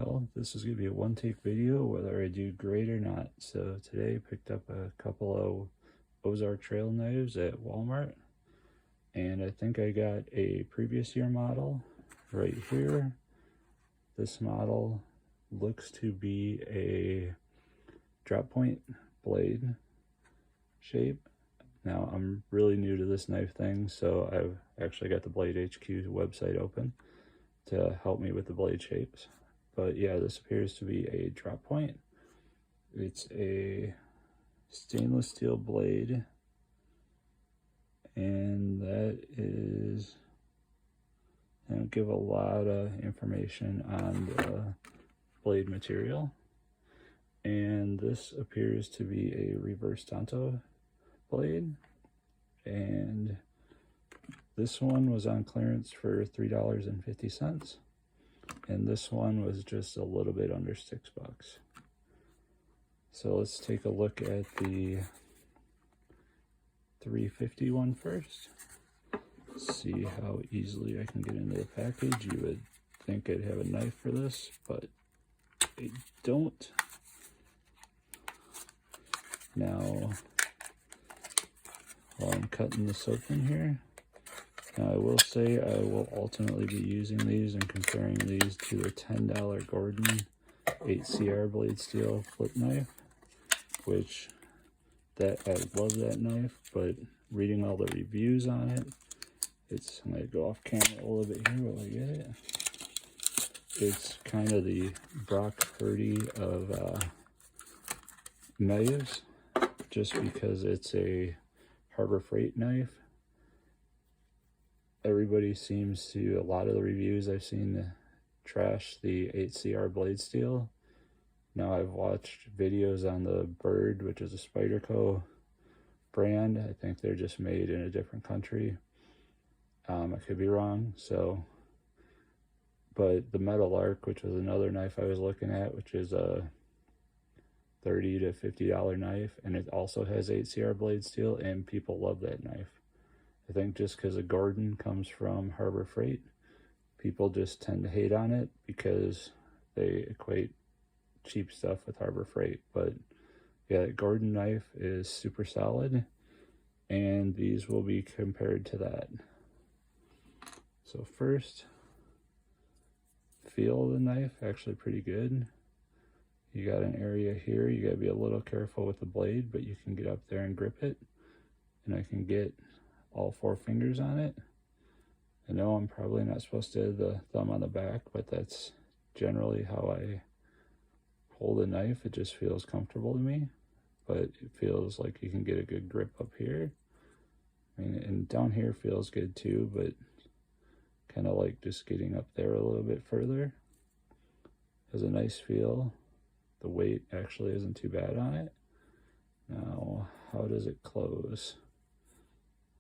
Well, this is going to be a one-take video whether I do great or not. So today I picked up a couple of Ozark Trail knives at Walmart, and I think I got a previous year model right here. This model looks to be a drop point blade shape. Now I'm really new to this knife thing, so I've actually got the Blade HQ website open to help me with the blade shapes. But yeah, this appears to be a drop point. It's a stainless steel blade, and that is, I don't give a lot of information on the blade material. And this appears to be a reverse tanto blade, and this one was on clearance for $3.50, and this one was just a little bit under $6. So let's take a look at the 350 one first. See how easily I can get into the package. You would think I'd have a knife for this, but I don't. Now, while I'm cutting this open here, now I will say I will ultimately be using these and comparing these to the $10 Gordon 8CR blade steel flip knife, which I love that knife, but reading all the reviews on it, I'm going to go off camera a little bit here while I get it. It's kind of the Brock Purdy of knives, just because it's a Harbor Freight knife. Everybody seems to, a lot of the reviews I've seen, trash the 8CR blade steel. Now I've watched videos on the Bird, which is a Spyderco brand. I think they're just made in a different country. I could be wrong. So, but the Metal Arc, which was another knife I was looking at, which is a $30 to $50 knife, and it also has 8CR blade steel, and people love that knife. I think just because a Gordon comes from Harbor Freight, people just tend to hate on it because they equate cheap stuff with Harbor Freight. But yeah, Gordon knife is super solid, and these will be compared to that. So first, feel of the knife, actually pretty good. You got an area here, you gotta be a little careful with the blade, but you can get up there and grip it. And I can get all 4 fingers on it. I know I'm probably not supposed to have the thumb on the back, but that's generally how I hold a knife. It just feels comfortable to me, but it feels like you can get a good grip up here. I mean, and down here feels good too, but kind of like just getting up there a little bit further. Has a nice feel. The weight actually isn't too bad on it. Now, how does it close?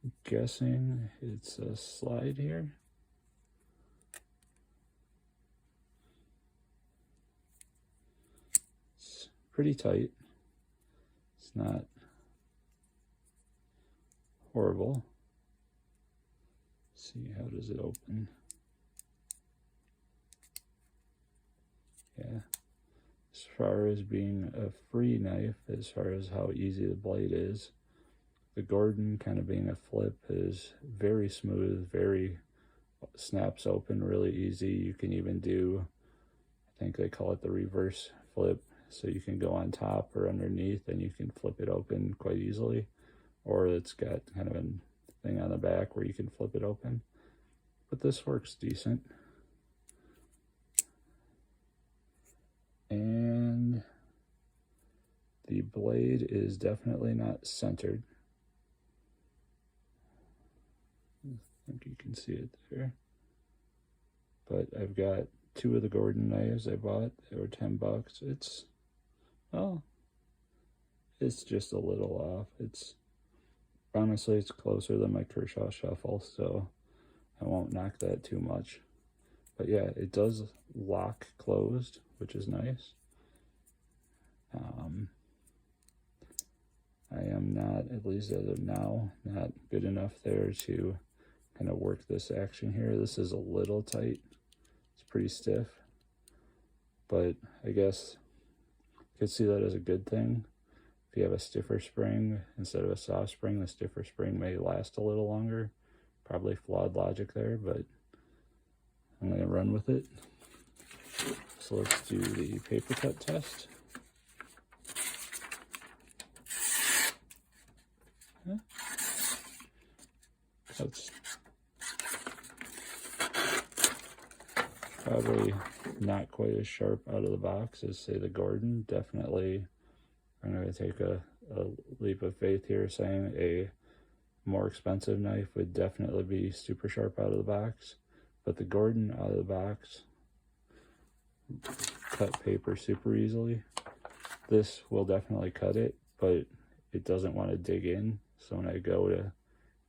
I'm guessing it's a slide here. It's pretty tight. It's not horrible. Let's see, how does it open? Yeah. As far as being a free knife, as far as how easy the blade is, the Gordon kind of being a flip is very smooth, snaps open really easy. You can even do, I think they call it the reverse flip, so you can go on top or underneath and you can flip it open quite easily, or it's got kind of a thing on the back where you can flip it open. But this works decent. And the blade is definitely not centered. I think you can see it there. But I've got 2 of the Gordon knives I bought. They were $10. It's just a little off. Honestly, it's closer than my Kershaw Shuffle, so I won't knock that too much. But yeah, it does lock closed, which is nice. I am not, at least as of now, not good enough there to kind of work this action here. This is a little tight. It's pretty stiff. but I guess you could see that as a good thing. If you have a stiffer spring instead of a soft spring, the stiffer spring may last a little longer. Probably flawed logic there, but I'm going to run with it. So let's do the paper cut test. That's probably not quite as sharp out of the box as, say, the Gordon. Definitely, I'm going to take a leap of faith here, saying a more expensive knife would definitely be super sharp out of the box. But the Gordon out of the box cut paper super easily. This will definitely cut it, but it doesn't want to dig in. So when I go to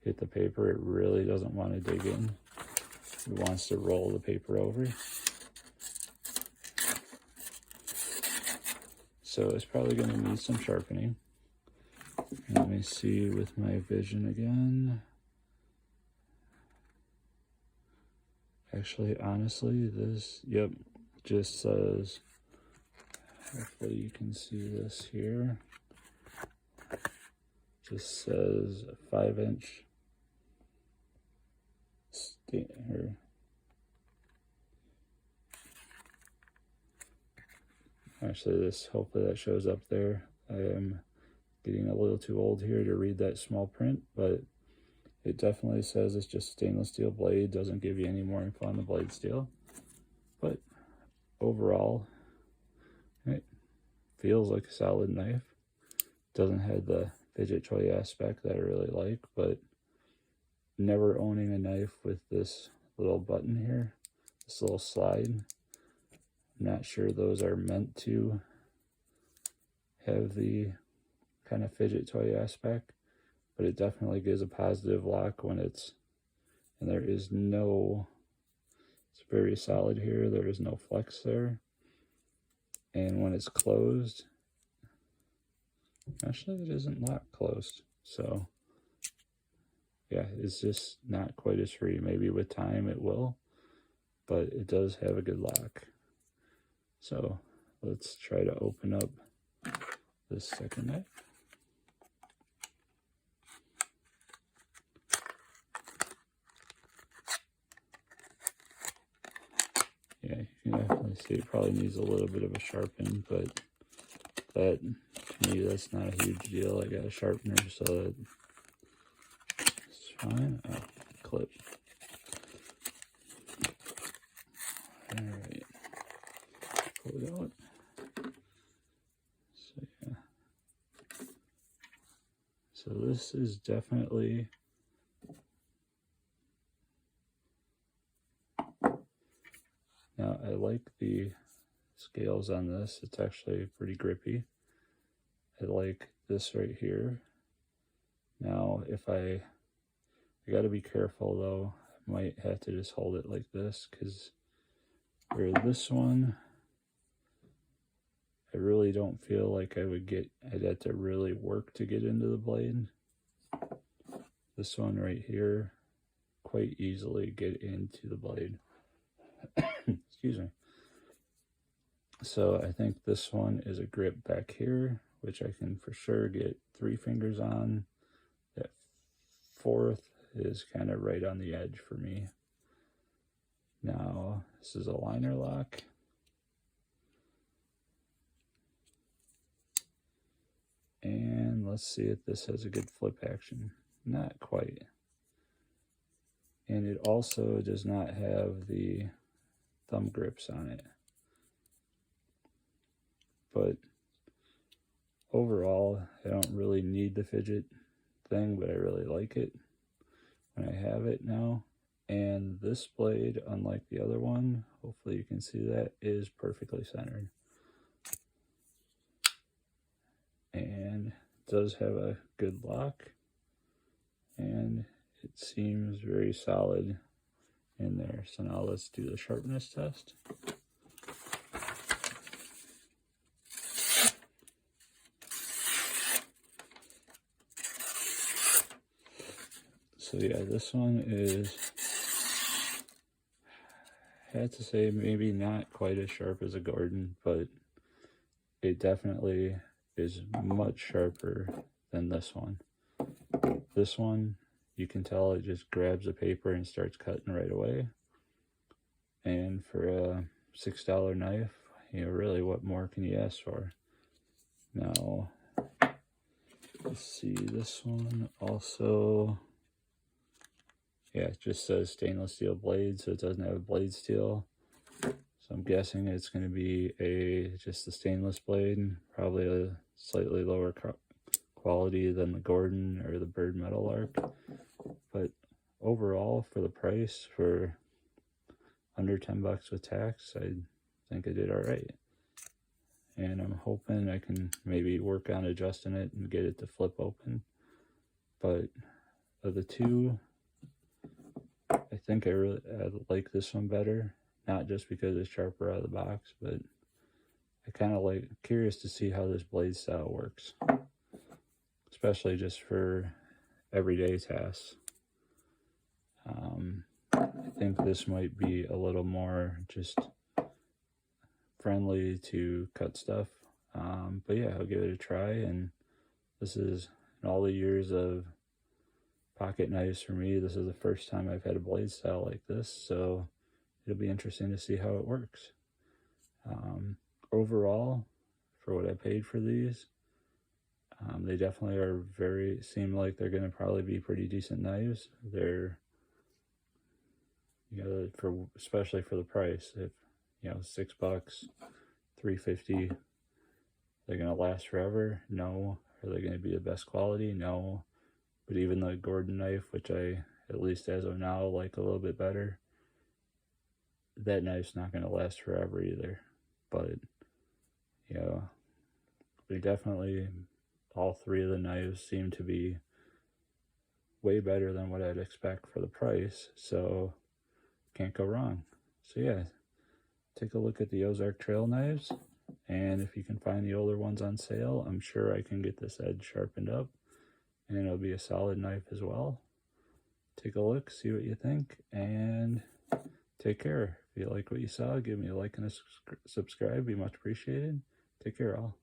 hit the paper, it really doesn't want to dig in. It wants to roll the paper over. So it's probably going to need some sharpening. Let me see with my vision again. Actually, honestly, this, yep, just says, hopefully you can see this here. Just says a 5-inch actually this, hopefully that shows up there. I am getting a little too old here to read that small print, but it definitely says it's just stainless steel blade. Doesn't give you any more info on the blade steel, but overall, it feels like a solid knife. Doesn't have the fidget toy aspect that I really like, but never owning a knife with this little button here, this little slide, I'm not sure those are meant to have the kind of fidget toy aspect, but it definitely gives a positive lock when it's, and there is no, it's very solid here, there is no flex there. And when it's closed, actually it isn't locked closed, so yeah, it's just not quite as free. Maybe with time it will, but it does have a good lock. So let's try to open up this second knife. Yeah, you can definitely see it probably needs a little bit of a sharpen, but that, to me, that's not a huge deal. I got a sharpener, so that it's fine. Oh, clip. All right, pull it out. So yeah, so this is definitely, now I like the scales on this. It's actually pretty grippy. I like this right here. Now if I gotta be careful though, I might have to just hold it like this, because where this one, I really don't feel like I'd have to really work to get into the blade. This one right here, quite easily get into the blade. Excuse me. So I think this one is a grip back here, which I can for sure get 3 fingers on. That 4th is kind of right on the edge for me. Now, this is a liner lock. And let's see if this has a good flip action. Not quite. And it also does not have the thumb grips on it. But overall, I don't really need the fidget thing, but I really like it when I have it now. And this blade, unlike the other one, hopefully you can see that, is perfectly centered. And it does have a good lock, and it seems very solid in there. So now let's do the sharpness test. So yeah, this one had to say maybe not quite as sharp as a Gordon, but it definitely is much sharper than this one. This one, you can tell it just grabs the paper and starts cutting right away. And for a $6 knife, you know, really what more can you ask for? Now, let's see, this one also, yeah, it just says stainless steel blade, so it doesn't have a blade steel. So I'm guessing it's going to be just a stainless blade, probably a slightly lower quality than the Gordon or the Bird Metallark. But overall, for the price, for under 10 bucks with tax, I think I did all right. And I'm hoping I can maybe work on adjusting it and get it to flip open. But of the two, I think I like this one better. Not just because it's sharper out of the box, but I kind of curious to see how this blade style works, especially just for everyday tasks. I think this might be a little more just friendly to cut stuff. But yeah, I'll give it a try. And this is, in all the years of pocket knives for me, this is the first time I've had a blade style like this, so it'll be interesting to see how it works. Overall, for what I paid for these, they definitely seem like they're going to probably be pretty decent knives. They're, you know, especially for the price, if, you know, $6, $3.50, they're going to last forever? No. Are they going to be the best quality? No. But even the Gordon knife, which I, at least as of now, like a little bit better, that knife's not going to last forever either. But, you know, they definitely, all three of the knives seem to be way better than what I'd expect for the price, so can't go wrong. So yeah, take a look at the Ozark Trail knives, and if you can find the older ones on sale, I'm sure I can get this edge sharpened up, and it'll be a solid knife as well. Take a look, see what you think, and take care. If you like what you saw, give me a like and a subscribe, be much appreciated. Take care, all.